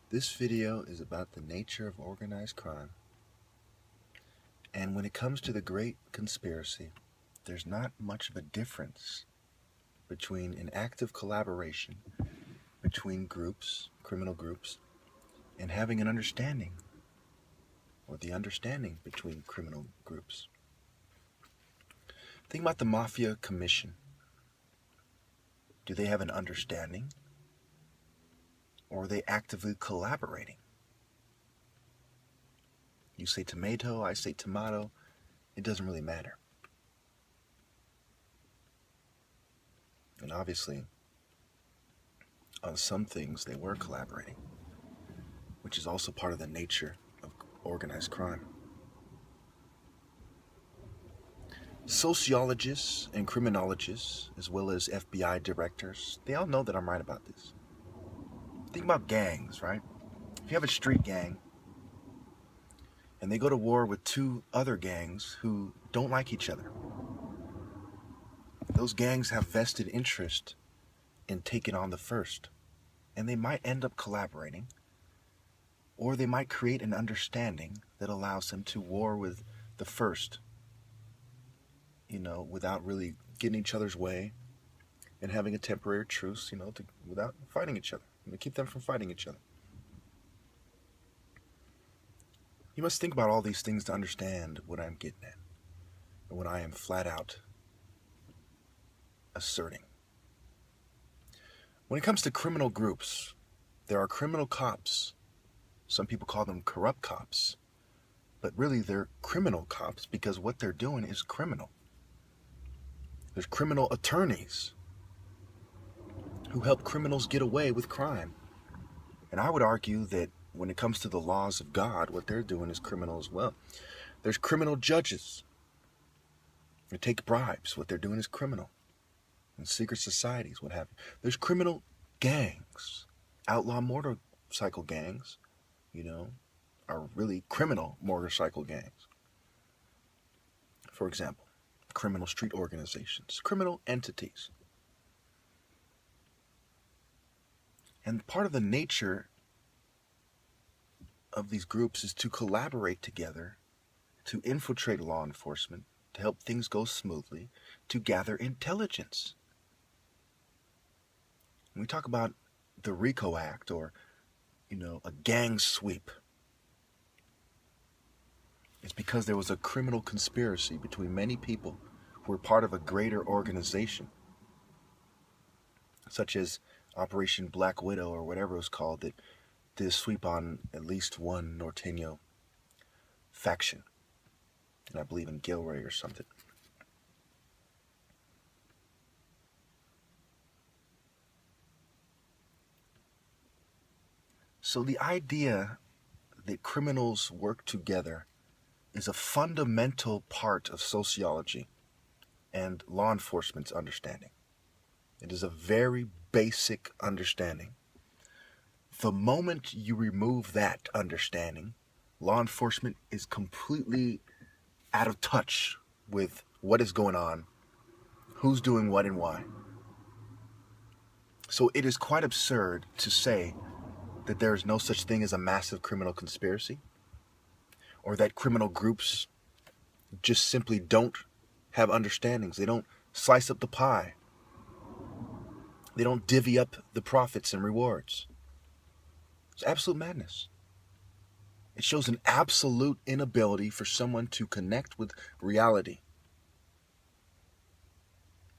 This video is about the nature of organized crime. And when it comes to the great conspiracy, there's not much of a difference between an active collaboration between groups, criminal groups, and having an understanding, or the understanding between criminal groups. Think about the Mafia Commission. Do they have an understanding? Or are they actively collaborating? You say tomato, I say tomato. It doesn't really matter. And obviously, on some things, they were collaborating, which is also part of the nature of organized crime. Sociologists and criminologists, as well as FBI directors, they all know that I'm right about this. Think about gangs, right? If you have a street gang, and they go to war with two other gangs who don't like each other, those gangs have vested interest in taking on the first. And they might end up collaborating, or they might create an understanding that allows them to war with the first, without really getting each other's way and having a temporary truce, without fighting each other, to keep them from fighting each other. You must think about all these things to understand what I'm getting at, and what I am flat out asserting. When it comes to criminal groups, there are criminal cops. Some people call them corrupt cops, but really they're criminal cops because what they're doing is criminal. There's criminal attorneys who help criminals get away with crime. And I would argue that when it comes to the laws of God, what they're doing is criminal as well. There's criminal judges who take bribes. What they're doing is criminal. And secret societies, what have you. There's criminal gangs. Outlaw motorcycle gangs, are really criminal motorcycle gangs. For example, criminal street organizations, criminal entities. And part of the nature of these groups is to collaborate together, to infiltrate law enforcement, to help things go smoothly, to gather intelligence. When we talk about the RICO Act or, a gang sweep, it's because there was a criminal conspiracy between many people who were part of a greater organization, such as Operation Black Widow or whatever it was called, that did a sweep on at least one Norteño faction. And I believe in Gilroy or something. So the idea that criminals work together is a fundamental part of sociology and law enforcement's understanding. It is a very basic understanding. The moment you remove that understanding, law enforcement is completely out of touch with what is going on, who's doing what and why. So it is quite absurd to say that there is no such thing as a massive criminal conspiracy, or that criminal groups just simply don't have understandings. They don't slice up the pie. They don't divvy up the profits and rewards. It's absolute madness. It shows an absolute inability for someone to connect with reality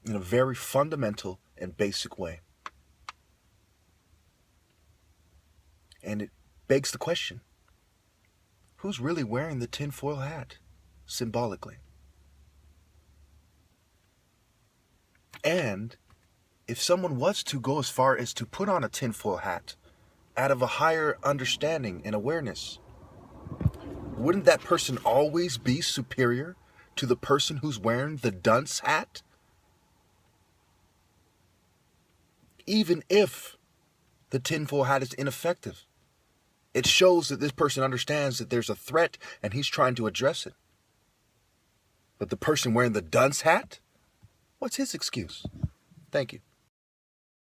in a very fundamental and basic way. And it begs the question, who's really wearing the tinfoil hat, symbolically? And if someone was to go as far as to put on a tinfoil hat out of a higher understanding and awareness, wouldn't that person always be superior to the person who's wearing the dunce hat? Even if the tinfoil hat is ineffective, it shows that this person understands that there's a threat and he's trying to address it. But the person wearing the dunce hat, what's his excuse? Thank you.